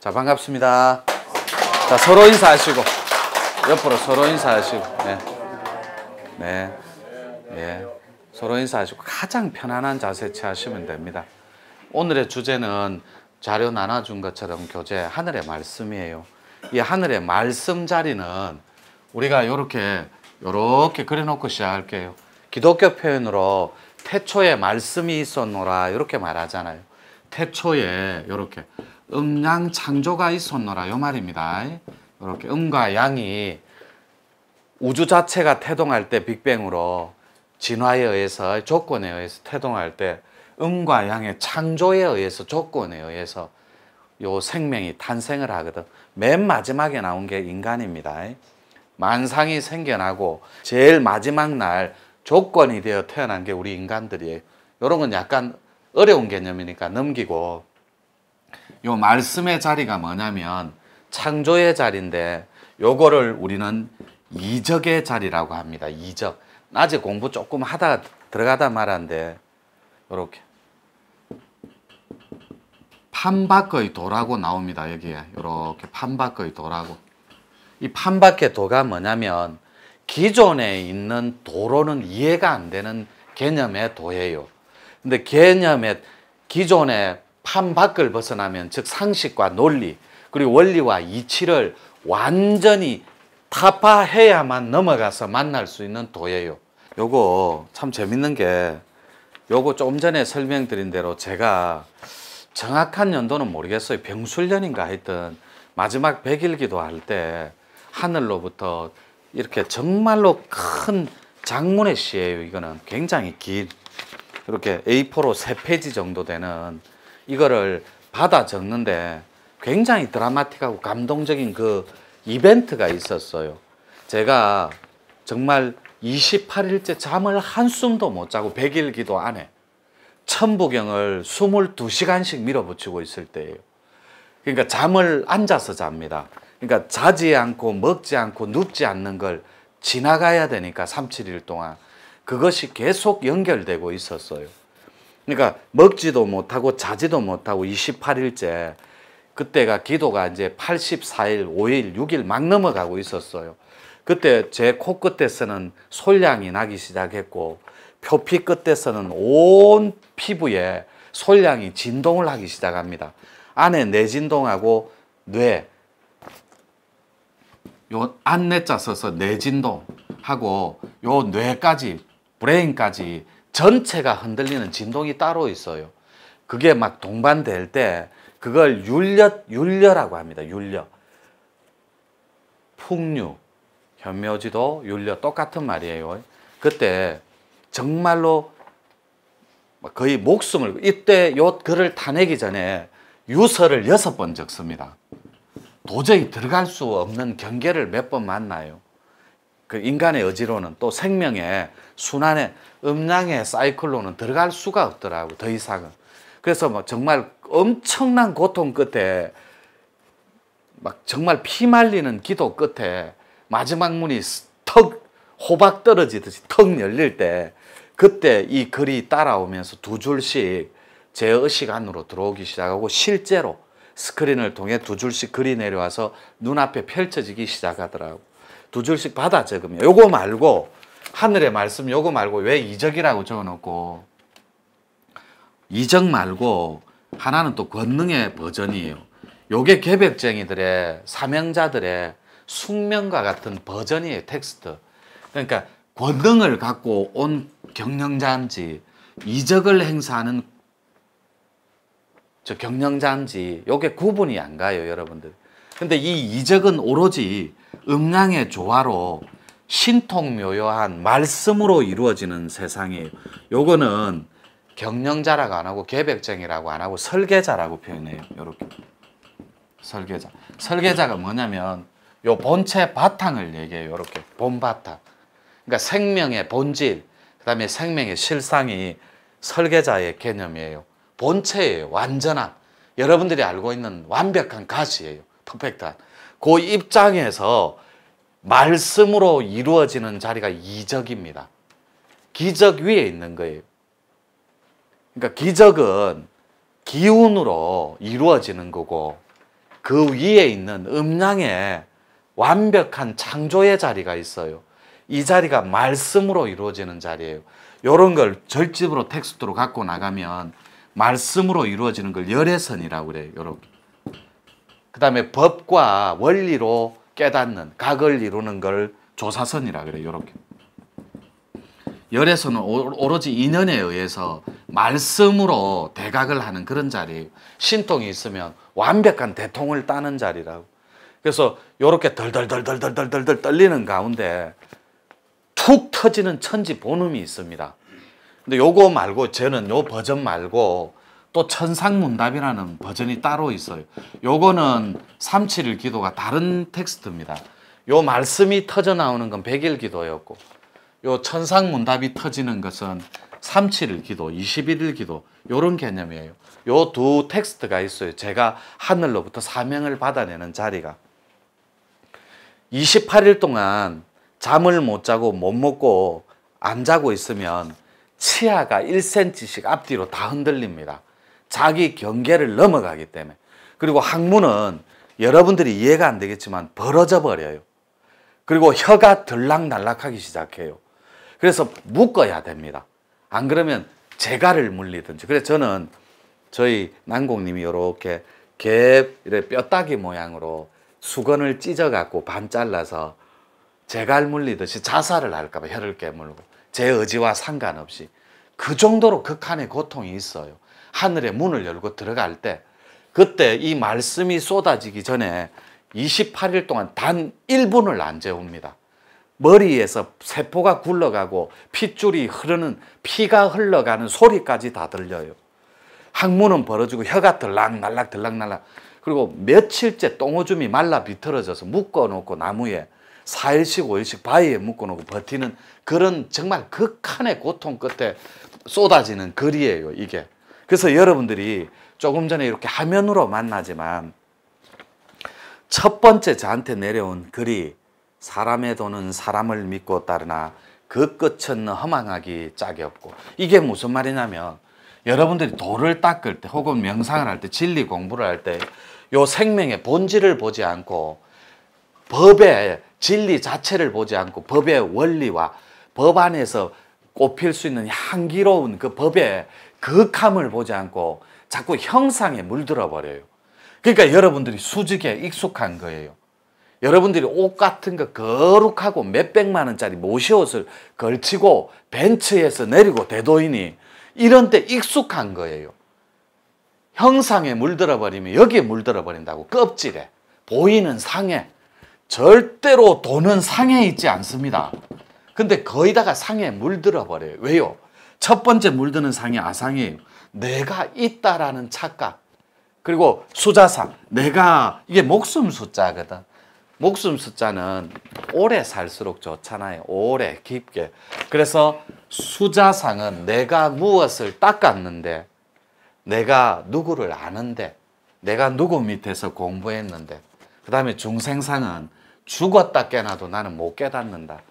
자, 반갑습니다. 자, 서로 인사하시고, 옆으로 서로 인사하시고, 네. 네. 네. 서로 인사하시고, 가장 편안한 자세 취하시면 됩니다. 오늘의 주제는 자료 나눠준 것처럼 교재 하늘의 말씀이에요. 이 하늘의 말씀 자리는 우리가 이렇게 그려놓고 시작할게요. 기독교 표현으로 태초에 말씀이 있었노라 이렇게 말하잖아요. 태초에 이렇게 음양 창조가 있었노라 요 말입니다. 이렇게 음과 양이 우주 자체가 태동할 때 빅뱅으로 진화에 의해서 조건에 의해서 태동할 때 음과 양의 창조에 의해서 조건에 의해서 요 생명이 탄생을 하거든. 맨 마지막에 나온 게 인간입니다. 만상이 생겨나고 제일 마지막 날 조건이 되어 태어난 게 우리 인간들이에요. 이런 건 약간 어려운 개념이니까 넘기고, 요 말씀의 자리가 뭐냐면 창조의 자리인데 요거를 우리는 이적의 자리라고 합니다. 이적. 낮에 공부 조금 하다가 들어가다 말았는데 요렇게 판밖의 도라고 나옵니다. 여기에 요렇게 판밖의 도라고. 이 판밖의 도가 뭐냐면 기존에 있는 도로는 이해가 안 되는 개념의 도예요. 근데 개념의 기존의 판 밖을 벗어나면 즉 상식과 논리 그리고 원리와 이치를 완전히 타파해야만 넘어가서 만날 수 있는 도예요. 요거 참 재밌는 게 요거 조금 전에 설명드린 대로 제가 정확한 연도는 모르겠어요. 병술년인가 하여튼 마지막 100일 기도할 때 하늘로부터 이렇게 정말로 큰 장문의 시예요. 이거는 굉장히 긴 이렇게 A4로 3페이지 정도 되는 이거를 받아 적는데 굉장히 드라마틱하고 감동적인 그 이벤트가 있었어요. 제가 정말 28일째 잠을 한숨도 못 자고 100일 기도 안에 천부경을 22시간씩 밀어붙이고 있을 때예요. 그러니까 잠을 앉아서 잡니다. 그러니까 자지 않고 먹지 않고 눕지 않는 걸 지나가야 되니까 3, 7일 동안 그것이 계속 연결되고 있었어요. 그러니까 먹지도 못하고 자지도 못하고 28일째 그때가 기도가 이제 84일, 5일, 6일 막 넘어가고 있었어요. 그때 제 코끝에서는 솔량이 나기 시작했고 표피 끝에서는 온 피부에 솔량이 진동을 하기 시작합니다. 안에 뇌진동하고 뇌, 요 안내자 써서 뇌진동하고 요 뇌까지 브레인까지 전체가 흔들리는 진동이 따로 있어요. 그게 막 동반될 때 그걸 율려라고 합니다. 율려. 풍류, 현묘지도 율려 똑같은 말이에요. 그때 정말로 거의 목숨을 이때 요 글을 타내기 전에 유서를 6번 적습니다. 도저히 들어갈 수 없는 경계를 몇 번 만나요. 그 인간의 의지로는 또 생명의 순환의 음양의 사이클로는 들어갈 수가 없더라고 더 이상은. 그래서 뭐 정말 엄청난 고통 끝에 막 정말 피 말리는 기도 끝에 마지막 문이 턱 호박 떨어지듯이 턱 열릴 때 그때 이 글이 따라오면서 2줄씩 제 의식 안으로 들어오기 시작하고 실제로 스크린을 통해 2줄씩 글이 내려와서 눈앞에 펼쳐지기 시작하더라고. 2줄씩 받아 적으면 요거 말고 하늘의 말씀 요거 말고 왜 이적이라고 적어놓고 이적 말고 하나는 또 권능의 버전이에요. 요게 개벽쟁이들의 사명자들의 숙명과 같은 버전이에요. 텍스트. 그러니까 권능을 갖고 온 경영자인지 이적을 행사하는 저 경영자인지 요게 구분이 안 가요, 여러분들. 근데 이 이적은 오로지 음양의 조화로 신통묘요한 말씀으로 이루어지는 세상이에요. 요거는 경영자라고 안 하고 개벽쟁이라고 안 하고 설계자라고 표현해요. 요렇게. 설계자. 설계자가 뭐냐면 요 본체 바탕을 얘기해요. 요렇게. 본바탕. 그러니까 생명의 본질, 그다음에 생명의 실상이 설계자의 개념이에요. 본체예요. 완전한. 여러분들이 알고 있는 완벽한 가시예요. 퍼펙트한. 그 입장에서 말씀으로 이루어지는 자리가 이적입니다. 기적 위에 있는 거예요. 그러니까 기적은 기운으로 이루어지는 거고 그 위에 있는 음양의 완벽한 창조의 자리가 있어요. 이 자리가 말씀으로 이루어지는 자리예요. 이런 걸 절집으로 텍스트로 갖고 나가면 말씀으로 이루어지는 걸 열애선이라고 그래요. 이렇게. 그 다음에 법과 원리로 깨닫는 각을 이루는 걸 조사선이라고 그래요. 이렇게. 열애선은 오로지 인연에 의해서 말씀으로 대각을 하는 그런 자리예요. 신통이 있으면 완벽한 대통을 따는 자리라고. 그래서 이렇게 덜덜덜덜덜덜덜 떨리는 가운데 툭 터지는 천지 본음이 있습니다. 근데 요거 말고 저는 요 버전 말고 또 천상문답이라는 버전이 따로 있어요. 요거는 371 기도가 다른 텍스트입니다. 요 말씀이 터져 나오는 건 100일 기도였고 요 천상문답이 터지는 것은 371 기도, 21일 기도 요런 개념이에요. 요 두 텍스트가 있어요. 제가 하늘로부터 사명을 받아내는 자리가 28일 동안 잠을 못 자고 못 먹고 안 자고 있으면 치아가 1cm씩 앞뒤로 다 흔들립니다. 자기 경계를 넘어가기 때문에. 그리고 항문은 여러분들이 이해가 안 되겠지만 벌어져 버려요. 그리고 혀가 들락날락하기 시작해요. 그래서 묶어야 됩니다. 안 그러면 재갈을 물리든지. 그래서 저는 저희 난공님이 이렇게 개 뼈다귀 모양으로 수건을 찢어갖고 반 잘라서 재갈 물리듯이 자살을 할까봐 혀를 깨물고 제 의지와 상관없이 그 정도로 극한의 고통이 있어요. 하늘의 문을 열고 들어갈 때 그때 이 말씀이 쏟아지기 전에 28일 동안 단 1분을 안 재웁니다. 머리에서 세포가 굴러가고 핏줄이 흐르는 피가 흘러가는 소리까지 다 들려요. 항문은 벌어지고 혀가 들락날락 들락날락. 그리고 며칠째 똥오줌이 말라 비틀어져서 묶어놓고 나무에 4일씩 5일씩 바위에 묶어놓고 버티는 그런 정말 극한의 고통 끝에 쏟아지는 글이에요, 이게. 그래서 여러분들이 조금 전에 이렇게 화면으로 만나지만 첫 번째 저한테 내려온 글이 사람의 도는 사람을 믿고 따르나 그 끝은 허망하기 짝이 없고, 이게 무슨 말이냐면 여러분들이 도를 닦을 때 혹은 명상을 할 때 진리 공부를 할 때 요 생명의 본질을 보지 않고 법의 진리 자체를 보지 않고 법의 원리와 법 안에서 꼽힐 수 있는 향기로운 그 법의 극함을 보지 않고 자꾸 형상에 물들어 버려요. 그러니까 여러분들이 수직에 익숙한 거예요. 여러분들이 옷 같은 거 거룩하고 몇백만 원짜리 모시옷을 걸치고 벤츠에서 내리고 대도인이 이런 때 익숙한 거예요. 형상에 물들어 버리면 여기에 물들어 버린다고. 껍질에 보이는 상에. 절대로 돈은 상에 있지 않습니다. 근데 거의다가 상에 물들어 버려요. 왜요? 첫 번째 물드는 상이 아상이에요. 내가 있다라는 착각. 그리고 수자상, 내가, 이게 목숨 숫자거든. 목숨 숫자는 오래 살수록 좋잖아요. 오래 깊게. 그래서 수자상은 내가 무엇을 닦았는데, 내가 누구를 아는데, 내가 누구 밑에서 공부했는데, 그 다음에 중생상은 죽었다 깨나도 나는 못 깨닫는다.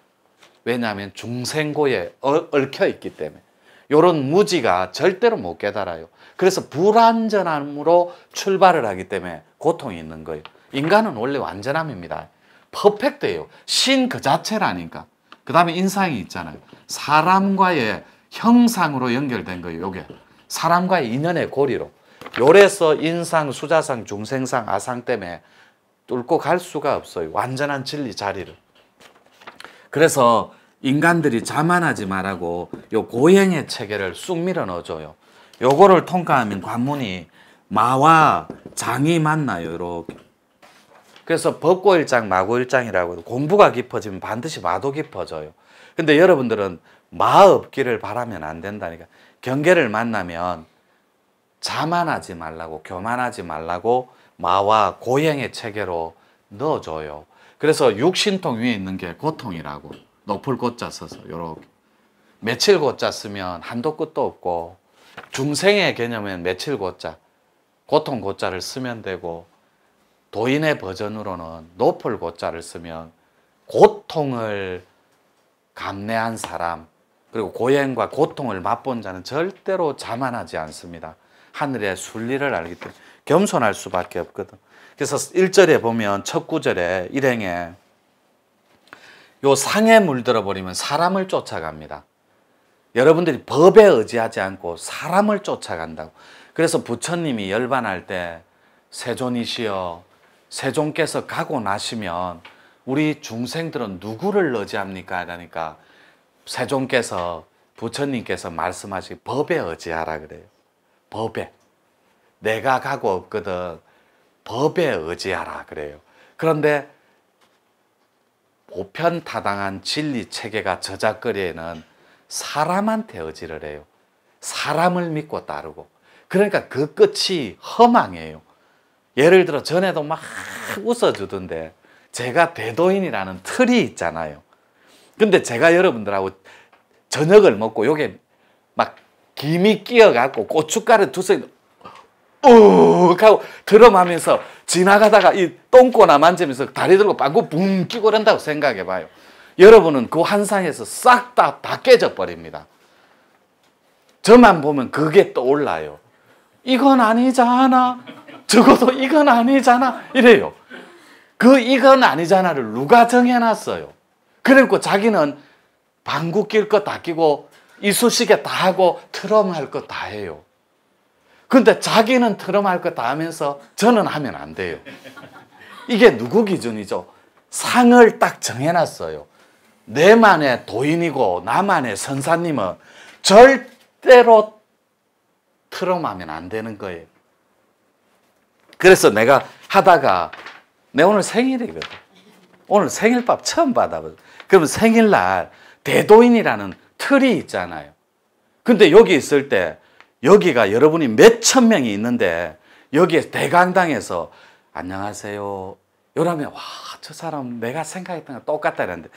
왜냐하면 중생고에 얽혀 있기 때문에. 이런 무지가 절대로 못 깨달아요. 그래서 불완전함으로 출발을 하기 때문에 고통이 있는 거예요. 인간은 원래 완전함입니다. 퍼펙트예요. 신 그 자체라니까. 그 다음에 인상이 있잖아요. 사람과의 형상으로 연결된 거예요. 요게 사람과의 인연의 고리로. 요래서 인상, 수자상, 중생상, 아상 때문에 뚫고 갈 수가 없어요. 완전한 진리 자리를. 그래서 인간들이 자만하지 말라고 요 고행의 체계를 쑥 밀어 넣어줘요. 요거를 통과하면 관문이 마와 장이 만나요. 이렇게. 그래서 법고일장, 마고일장이라고 공부가 깊어지면 반드시 마도 깊어져요. 근데 여러분들은 마 없기를 바라면 안 된다니까. 경계를 만나면 자만하지 말라고, 교만하지 말라고 마와 고행의 체계로 넣어줘요. 그래서 육신통 위에 있는 게 고통이라고. 높을 고자 써서 요렇게. 며칠 고자 쓰면 한도 끝도 없고, 중생의 개념은 며칠 고자, 고통 고자를 쓰면 되고, 도인의 버전으로는 높을 고자를 쓰면 고통을 감내한 사람, 그리고 고행과 고통을 맛본 자는 절대로 자만하지 않습니다. 하늘의 순리를 알기 때문에 겸손할 수밖에 없거든. 그래서 1절에 보면 첫 구절에 일행에 요 상에 물들어 버리면 사람을 쫓아갑니다. 여러분들이 법에 의지하지 않고 사람을 쫓아간다고. 그래서 부처님이 열반할 때 세존이시여, 세존께서 가고 나시면 우리 중생들은 누구를 의지합니까? 그러니까 세존께서, 부처님께서 말씀하시기 법에 의지하라 그래요. 법에. 내가 가고 없거든. 법에 의지하라 그래요. 그런데 보편타당한 진리 체계가 저작거리에는 사람한테 의지를 해요. 사람을 믿고 따르고. 그러니까 그 끝이 허망해요. 예를 들어 전에도 막 웃어주던데 제가 대도인이라는 틀이 있잖아요. 근데 제가 여러분들하고 저녁을 먹고 요게 막 김이 끼어갖고 고춧가루 두세 욱 하고 드럼하면서 지나가다가 이 똥꼬나 만지면서 다리 들고 방구 붕 끼고 그런다고 생각해 봐요. 여러분은 그 환상에서 싹 다 깨져 버립니다. 저만 보면 그게 떠올라요. 이건 아니잖아. 적어도 이건 아니잖아. 이래요. 그 이건 아니잖아를 누가 정해놨어요. 그리고 자기는 방구 낄 거 다 끼고 이쑤시개 다 하고 트럼 할 거 다 해요. 근데 자기는 트럼 할 거 다 하면서 저는 하면 안 돼요. 이게 누구 기준이죠? 상을 딱 정해놨어요. 내만의 도인이고 나만의 선사님은 절대로 트럼하면 안 되는 거예요. 그래서 내가 하다가 내 오늘 생일이거든. 오늘 생일밥 처음 받아거든. 그러면 생일날 대도인이라는 틀이 있잖아요. 근데 여기 있을 때 여기가 여러분이 몇천 명이 있는데 여기에 대강당에서 안녕하세요. 이러면 와, 저 사람 내가 생각했던 거 똑같다 이랬는데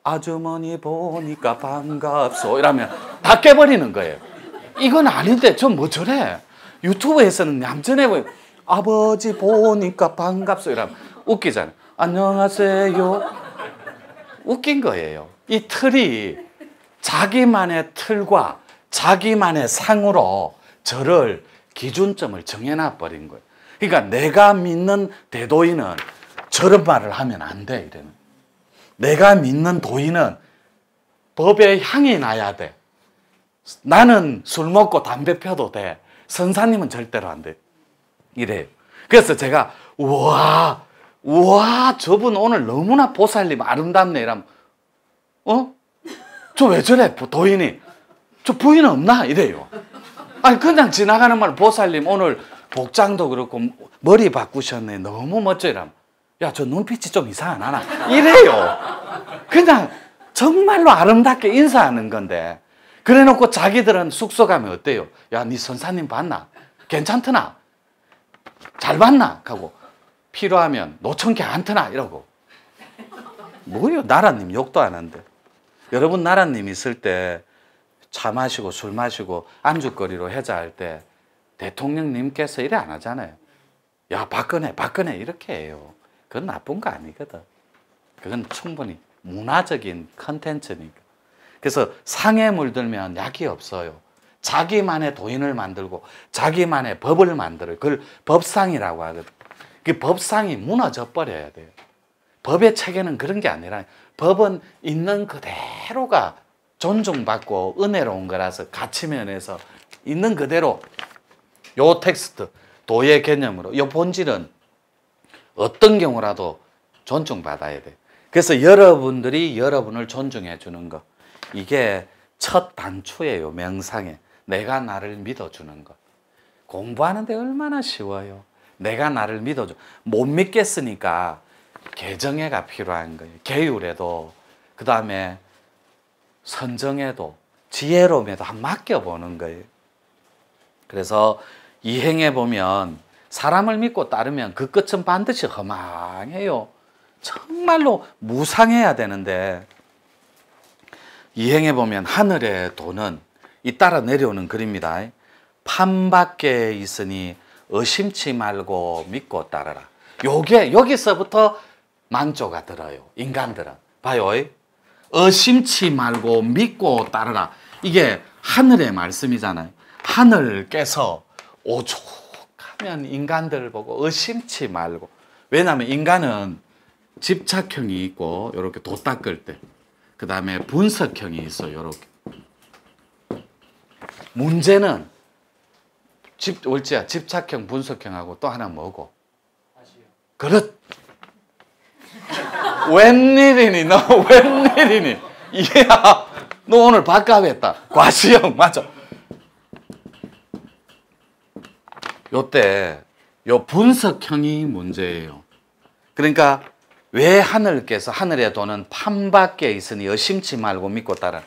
아주머니 보니까 반갑소 이러면 다 깨버리는 거예요. 이건 아닌데 저 뭐 저래. 유튜브에서는 얌전해 보여. 아버지 보니까 반갑소 이러면 웃기잖아요. 안녕하세요. 웃긴 거예요. 이 틀이 자기만의 틀과 자기만의 상으로 저를 기준점을 정해놔 버린 거예요. 그러니까 내가 믿는 대도인은 저런 말을 하면 안 돼. 이래는. 내가 믿는 도인은 법에 향이 나야 돼. 나는 술 먹고 담배 펴도 돼. 선사님은 절대로 안 돼. 이래요. 그래서 제가 우와 저분 오늘 너무나 보살님 아름답네 이러면 저 왜 저래 도인이 저 부인 없나 이래요. 아니 그냥 지나가는 말 보살님 오늘 복장도 그렇고 머리 바꾸셨네 너무 멋져 이러면 야 저 눈빛이 좀 이상 안 하나 이래요. 그냥 정말로 아름답게 인사하는 건데 그래놓고 자기들은 숙소 가면 어때요? 야 네 선사님 봤나? 괜찮더나? 잘 봤나? 하고 필요하면 노천개 안 트나? 이러고 뭐예요? 나라님 욕도 안 한대. 여러분 나라님 있을 때 차 마시고 술 마시고 안주거리로 해자할 때 대통령님께서 이래 안 하잖아요. 야 박근혜 이렇게 해요. 그건 나쁜 거 아니거든. 그건 충분히 문화적인 컨텐츠니까. 그래서 상에 물들면 약이 없어요. 자기만의 도인을 만들고 자기만의 법을 만들어요. 그걸 법상이라고 하거든. 그 법상이 무너져 버려야 돼요. 법의 체계는 그런 게 아니라 법은 있는 그대로가 존중받고 은혜로운 거라서 가치면에서 있는 그대로 요 텍스트, 도의 개념으로 요 본질은 어떤 경우라도 존중받아야 돼요. 그래서 여러분들이 여러분을 존중해 주는 거 이게 첫 단추예요. 명상에 내가 나를 믿어주는 거. 공부하는데 얼마나 쉬워요. 내가 나를 믿어줘. 못 믿겠으니까 개정회가 필요한 거예요. 계율에도 그 다음에 선정에도 지혜로움에도 한 맡겨보는 거예요. 그래서 이행에 보면 사람을 믿고 따르면 그 끝은 반드시 허망해요. 정말로 무상해야 되는데 이행에 보면 하늘의 도는 잇따라 내려오는 글입니다. 판밖에 있으니 의심치 말고 믿고 따르라. 요게 여기서부터 만조가 들어요. 인간들은 봐요. 의심치 말고 믿고 따르라. 이게 하늘의 말씀이잖아요. 하늘께서 오죽하면 웬만하면 인간들을 보고 의심치 말고. 왜냐하면 인간은 집착형이 있고 이렇게 도 닦을 때, 그 다음에 분석형이 있어요. 이렇게. 문제는 월지야 집착형, 분석형하고 또 하나 뭐고? 그렇. 웬일이니 너 웬일이니? 이야, 너 오늘 밥값했다. 과시형 맞아. 요때 요 분석형이 문제예요. 그러니까 왜 하늘께서 하늘에 도는 판밖에 있으니 의심치 말고 믿고 따라.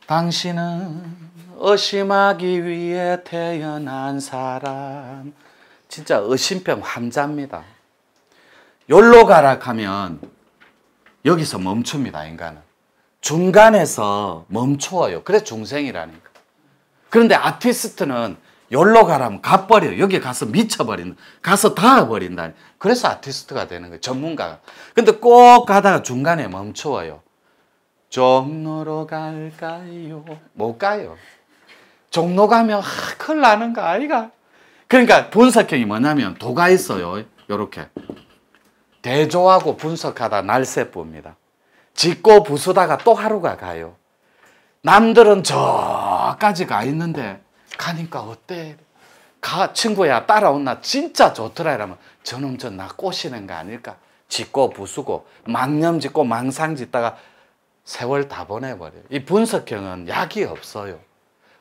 당신은 의심하기 위해 태어난 사람. 진짜 의심병 환자입니다. 열로 가라 하면 여기서 멈춥니다. 인간은 중간에서 멈춰요. 그래서 중생이라니까. 그런데 아티스트는 열로 가라면 가버려요. 여기 가서 미쳐버린다. 가서 닿아버린다. 그래서 아티스트가 되는 거예요. 전문가가. 근데 꼭 가다가 중간에 멈춰요. 종로로 갈까요? 못 가요. 종로 가면 큰일 나는 거 아이가? 그러니까 분석형이 뭐냐면 도가 있어요. 요렇게. 대조하고 분석하다 날새봅니다. 짓고 부수다가 또 하루가 가요. 남들은 저까지 가 있는데 가니까 어때? 친구야 따라온나 진짜 좋더라 이러면 저놈 저 나 꼬시는 거 아닐까? 짓고 부수고 망념 짓고 망상 짓다가 세월 다 보내버려요. 이 분석형은 약이 없어요.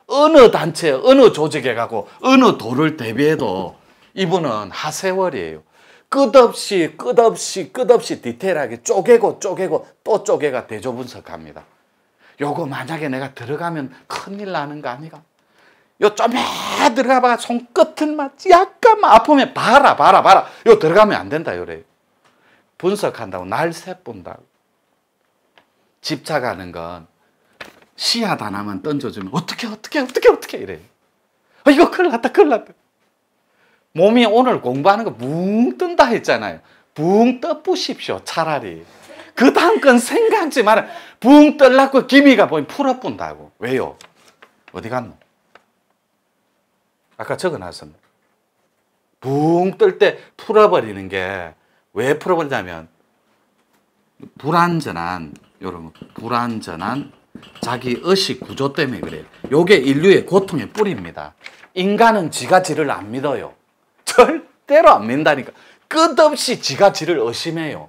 어느 단체, 어느 조직에 가고 어느 도를 대비해도 이분은 하세월이에요. 끝없이 디테일하게 쪼개고 또 쪼개가 대조 분석합니다. 요거 만약에 내가 들어가면 큰일 나는 거 아니가? 요 좀에 들어가봐 손끝은 막 약간만 아프면 봐라. 요 들어가면 안 된다 요래요. 분석한다고 날새 본다고. 집착하는 건 씨앗 하나만 던져주면 어떻게 이래요. 이거 큰일 났다. 몸이 오늘 공부하는 거 붕 뜬다 했잖아요. 붕 떠보십시오. 차라리. 그 다음 건 생각지 마라. 붕 떠려고 기미가 보이면 풀어본다고. 왜요? 어디 갔노? 아까 적어놨었네. 붕 뜰 때 풀어버리는 게 왜 풀어버리냐면 불완전한 자기 의식 구조 때문에 그래요. 요게 인류의 고통의 뿌리입니다. 인간은 지가 지를 안 믿어요. 절대로 안 믿는다니까. 끝없이 지가 지를 의심해요.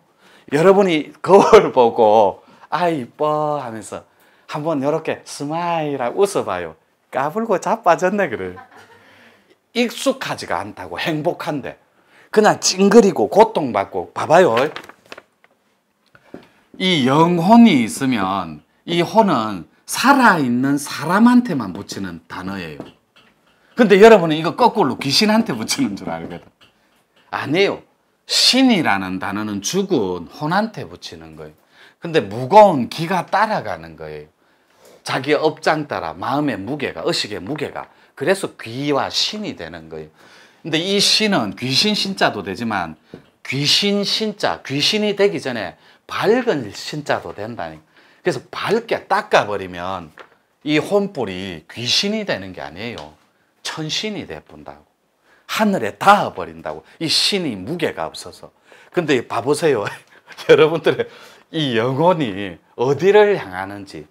여러분이 거울 보고 아 이뻐 하면서 한번 이렇게 스마일하고 웃어봐요. 까불고 자빠졌네 그래. 익숙하지가 않다고. 행복한데 그냥 찡그리고 고통받고. 봐봐요. 이 영혼이 있으면 이 혼은 살아있는 사람한테만 붙이는 단어예요. 근데 여러분은 이거 거꾸로 귀신한테 붙이는 줄 알거든. 아니에요. 신이라는 단어는 죽은 혼한테 붙이는 거예요. 근데 무거운 기가 따라가는 거예요. 자기 업장 따라 마음의 무게가, 의식의 무게가. 그래서 귀와 신이 되는 거예요. 근데 이 신은 귀신 신자도 되지만 귀신 신자, 귀신이 되기 전에 밝은 신자도 된다니까. 그래서 밝게 닦아버리면 이 혼불이 귀신이 되는 게 아니에요. 천신이 돼본다고. 하늘에 닿아버린다고. 이 신이 무게가 없어서. 근데 봐보세요. 여러분들의 이 영혼이 어디를 향하는지.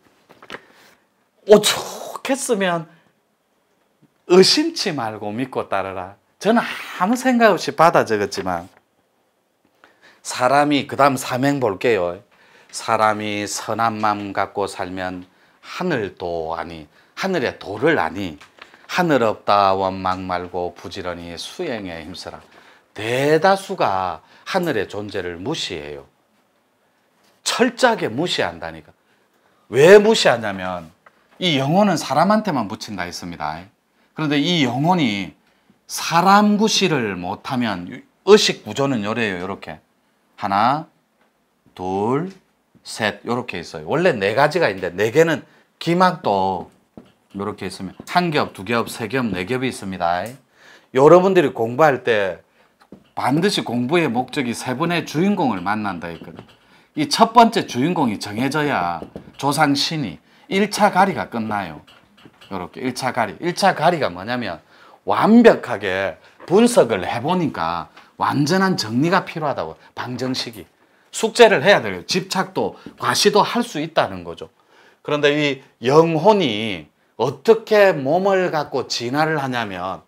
오죽했으면 의심치 말고 믿고 따르라. 저는 아무 생각 없이 받아 적었지만 사람이, 그 다음 사명 볼게요. 사람이 선한 마음 갖고 살면 하늘도 아니, 하늘의 도를 아니, 하늘 없다 원망 말고 부지런히 수행에 힘쓰라. 대다수가 하늘의 존재를 무시해요. 철저하게 무시한다니까. 왜 무시하냐면 이 영혼은 사람한테만 붙인다 했습니다. 그런데 이 영혼이 사람 구실을 못하면 의식 구조는 요래요. 이렇게 하나, 둘, 셋 이렇게 있어요. 원래 네 가지가 있는데 네 개는 기막도 이렇게 있으면 한 겹, 두 겹, 세 겹, 네 겹이 있습니다. 여러분들이 공부할 때 반드시 공부의 목적이 세 분의 주인공을 만난다 했거든. 이 첫 번째 주인공이 정해져야 조상신이 1차 가리가 끝나요. 이렇게 1차 가리. 1차 가리가 뭐냐면 완벽하게 분석을 해보니까 완전한 정리가 필요하다고. 방정식이. 숙제를 해야 돼요. 집착도 과시도 할 수 있다는 거죠. 그런데 이 영혼이 어떻게 몸을 갖고 진화를 하냐면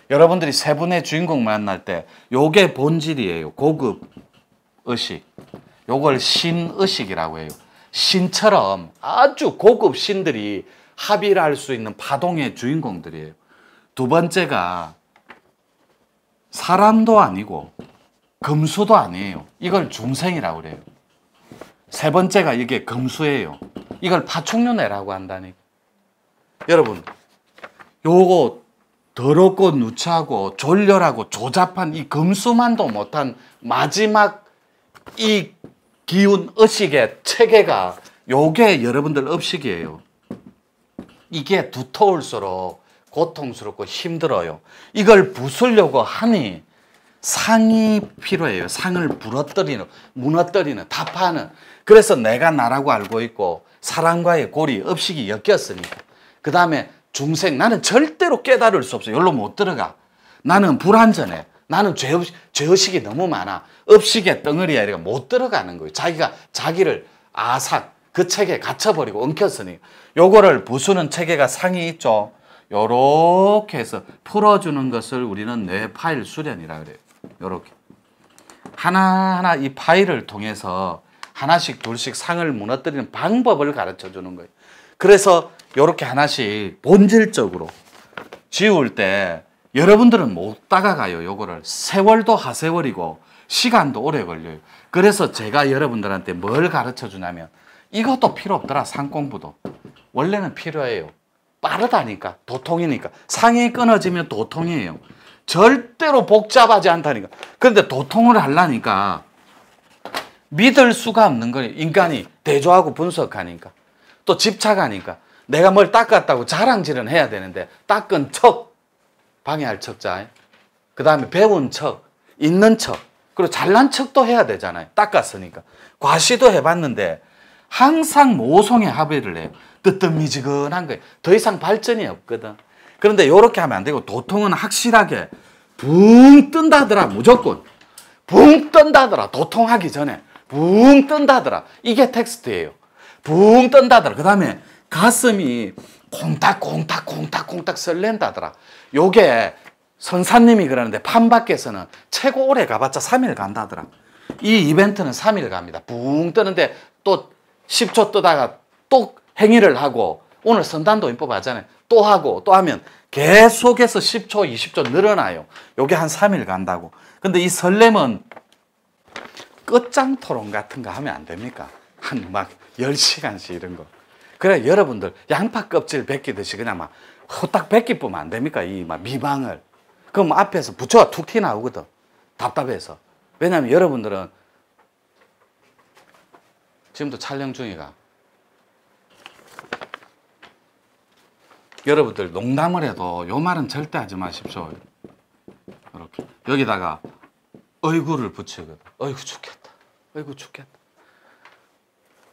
여러분들이 세 분의 주인공 만날 때 요게 본질이에요. 고급 의식. 요걸 신의식이라고 해요. 신처럼 아주 고급 신들이 합의를 할 수 있는 파동의 주인공들이에요. 두 번째가 사람도 아니고 금수도 아니에요. 이걸 중생이라고 그래요. 세 번째가 이게 금수예요. 이걸 파충류네라고 한다니까. 여러분, 요거 더럽고 누추하고 졸렬하고 조잡한 이 금수만도 못한 마지막 이 기운 의식의 체계가 요게 여러분들 의식이에요. 이게 두터울수록 고통스럽고 힘들어요. 이걸 부수려고 하니 상이 필요해요. 상을 부러뜨리는, 무너뜨리는, 타파하는. 그래서 내가 나라고 알고 있고 사람과의 고리, 의식이 엮였으니까. 그 다음에 중생, 나는 절대로 깨달을 수 없어. 여기로 못 들어가. 나는 불완전해. 나는 죄의식이 너무 많아. 의식의 덩어리야. 이래가 못 들어가는 거예요. 자기가 자기를 아삭, 그 책에 갇혀버리고 엉켰으니. 요거를 부수는 체계가 상이 있죠. 요렇게 해서 풀어주는 것을 우리는 뇌 파일 수련이라 그래요. 요렇게. 하나하나 이 파일을 통해서 하나씩 둘씩 상을 무너뜨리는 방법을 가르쳐 주는 거예요. 그래서 요렇게 하나씩 본질적으로 지울 때 여러분들은 못 다가가요. 요거를. 세월도 하세월이고 시간도 오래 걸려요. 그래서 제가 여러분들한테 뭘 가르쳐 주냐면 이것도 필요 없더라. 상 공부도. 원래는 필요해요. 빠르다니까. 도통이니까. 상이 끊어지면 도통이에요. 절대로 복잡하지 않다니까. 그런데 도통을 하려니까 믿을 수가 없는 거예요. 인간이 대조하고 분석하니까. 또 집착하니까. 내가 뭘 닦았다고 자랑질은 해야 되는데 닦은 척, 방해할 척자. 그 다음에 배운 척, 있는 척, 그리고 잘난 척도 해야 되잖아요. 닦았으니까. 과시도 해봤는데 항상 모성의 합의를 해요. 뜨뜻미지근한 거예요. 더 이상 발전이 없거든. 그런데 이렇게 하면 안 되고 도통은 확실하게 붕 뜬다더라. 무조건. 붕 뜬다더라. 도통하기 전에. 붕 뜬다더라. 이게 텍스트예요. 붕 뜬다더라. 그 다음에 가슴이 콩닥콩닥콩닥콩닥 설렌다더라. 요게 선사님이 그러는데 판밖에서는 최고 오래 가봤자 3일 간다더라. 이 이벤트는 3일 갑니다. 붕 뜨는데 또 10초 뜨다가 또 행위를 하고 오늘 선단도 인법 하잖아요. 또 하고 또 하면 계속해서 10초, 20초 늘어나요. 요게 한 3일 간다고. 근데 이 설렘은 끝장 토론 같은 거 하면 안 됩니까? 한 막 10시간씩 이런 거. 그래 여러분들 양파 껍질 벗기듯이 그냥 막 후딱 벗기 뿌면 안 됩니까? 이 막 미방을. 그럼 앞에서 부처가 툭 튀나오거든. 답답해서. 왜냐면 여러분들은 지금도 촬영 중이가. 여러분들 농담을 해도 요 말은 절대 하지 마십시오. 이렇게 여기다가 어이구를 붙이거든. 어이구 죽겠다. 어이구 죽겠다.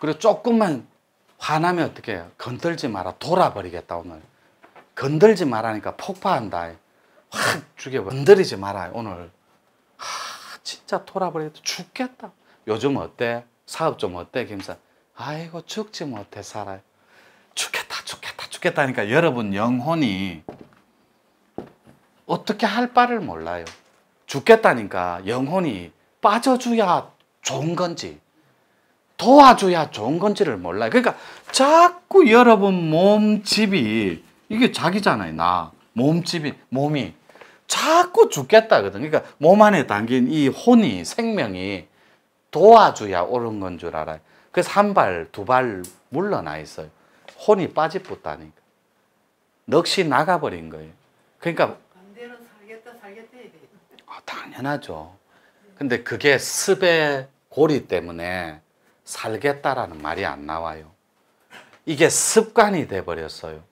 그리고 조금만 화나면 어떻게 해요? 건들지 마라. 돌아버리겠다 오늘. 건들지 말라니까 폭파한다. 확 죽여버려. 건드리지 마라 오늘. 진짜 돌아버리겠다. 죽겠다. 요즘 어때? 사업 좀 어때 김사? 아이고 죽지 못해 살아요. 죽겠다 죽겠다 죽겠다니까 여러분 영혼이 어떻게 할 바를 몰라요. 죽겠다니까 영혼이 빠져줘야 좋은 건지 도와줘야 좋은 건지를 몰라요. 그러니까 자꾸 여러분 몸집이 이게 자기잖아요. 나 몸집이 몸이 자꾸 죽겠다거든. 그러니까 몸 안에 담긴 이 혼이 생명이 도와줘야 옳은 건 줄 알아요. 그래서 한 발, 두 발 물러나 있어요. 혼이 빠집붙다니까. 넋이 나가버린 거예요. 그러니까 반대로 살겠다 살겠다 해야 돼. 당연하죠. 근데 그게 습의 고리 때문에 살겠다라는 말이 안 나와요. 이게 습관이 돼버렸어요.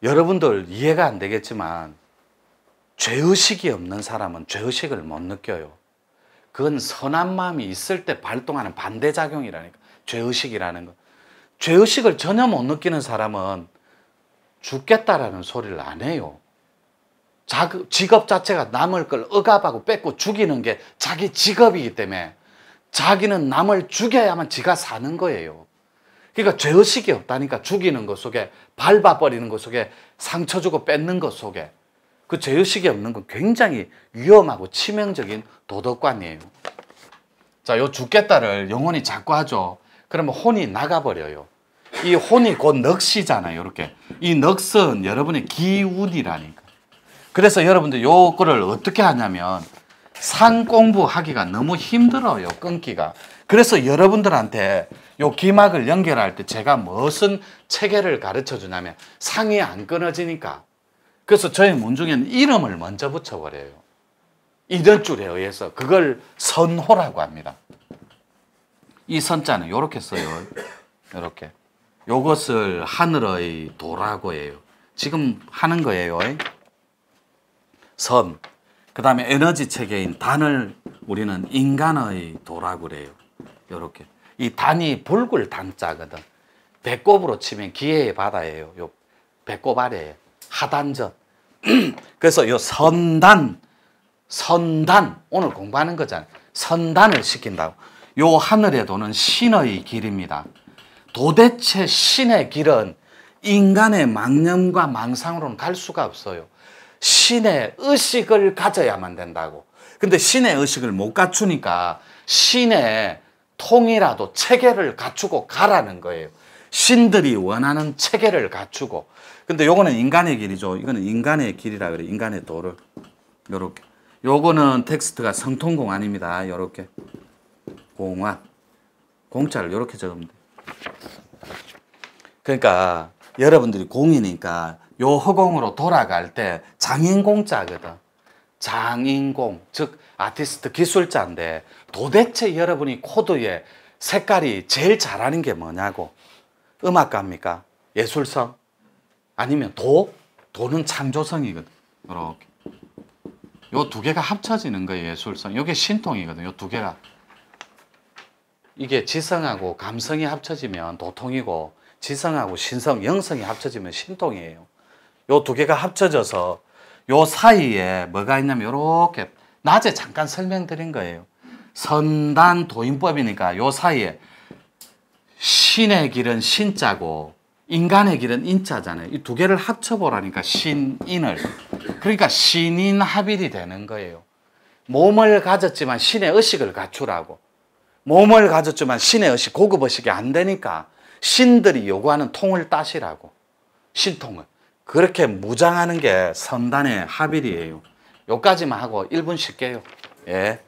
여러분들 이해가 안 되겠지만 죄의식이 없는 사람은 죄의식을 못 느껴요. 그건 선한 마음이 있을 때 발동하는 반대작용이라니까. 죄의식이라는 거. 죄의식을 전혀 못 느끼는 사람은 죽겠다라는 소리를 안 해요. 직업 자체가 남을 걸 억압하고 뺏고 죽이는 게 자기 직업이기 때문에 자기는 남을 죽여야만 지가 사는 거예요. 그러니까 죄의식이 없다니까. 죽이는 것 속에, 밟아버리는 것 속에, 상처 주고 뺏는 것 속에 그 죄의식이 없는 건 굉장히 위험하고 치명적인 도덕관이에요. 자, 요 죽겠다를 영혼이 자꾸 하죠. 그러면 혼이 나가버려요. 이 혼이 곧 넋이잖아요. 이렇게. 이 넋은 여러분의 기운이라니까. 그래서 여러분들 요거를 어떻게 하냐면 산 공부하기가 너무 힘들어요. 끊기가. 그래서 여러분들한테 요 기막을 연결할 때 제가 무슨 체계를 가르쳐 주냐면 상이 안 끊어지니까. 그래서 저희 문중에는 이름을 먼저 붙여버려요. 이런 줄에 의해서 그걸 선호라고 합니다. 이 선자는 요렇게 써요. 요렇게. 요것을 하늘의 도라고 해요. 지금 하는 거예요. 선. 그 다음에 에너지 체계인 단을 우리는 인간의 도라고 그래요. 요렇게. 이 단이 불굴 단자거든. 배꼽으로 치면 기회의 바다예요. 요 배꼽 아래에 하단전. 그래서 요 선단 오늘 공부하는 거잖아요. 선단을 시킨다고. 요 하늘의 도는 신의 길입니다. 도대체 신의 길은 인간의 망념과 망상으로는 갈 수가 없어요. 신의 의식을 가져야만 된다고. 근데 신의 의식을 못 갖추니까 신의 통이라도 체계를 갖추고 가라는 거예요. 신들이 원하는 체계를 갖추고. 근데 요거는 인간의 길이죠. 이거는 인간의 길이라 그래요. 인간의 도를. 요렇게. 요거는 텍스트가 성통공 아닙니다. 요렇게. 공화. 공자를 요렇게 적으면 돼요. 그러니까 여러분들이 공이니까 요 허공으로 돌아갈 때 장인공자거든. 장인공, 즉 아티스트 기술자인데 도대체 여러분이 코드의 색깔이 제일 잘하는 게 뭐냐고. 음악가입니까? 예술성? 아니면 도? 도는 창조성이거든. 이렇게. 요 두 개가 합쳐지는 거예요. 예술성. 요게 신통이거든. 요 두 개가. 이게 지성하고 감성이 합쳐지면 도통이고 지성하고 신성, 영성이 합쳐지면 신통이에요. 요 두 개가 합쳐져서 요 사이에 뭐가 있냐면 요렇게 낮에 잠깐 설명드린 거예요. 선단 도인법이니까 요 사이에 신의 길은 신자고 인간의 길은 인자잖아요. 이 두 개를 합쳐보라니까 신인을. 그러니까 신인합일이 되는 거예요. 몸을 가졌지만 신의 의식을 갖추라고. 몸을 가졌지만 신의 의식, 고급 의식이 안 되니까 신들이 요구하는 통을 따시라고. 신통을. 그렇게 무장하는 게 선단의 합일이에요. 요까지만 하고 1분 쉴게요. 예.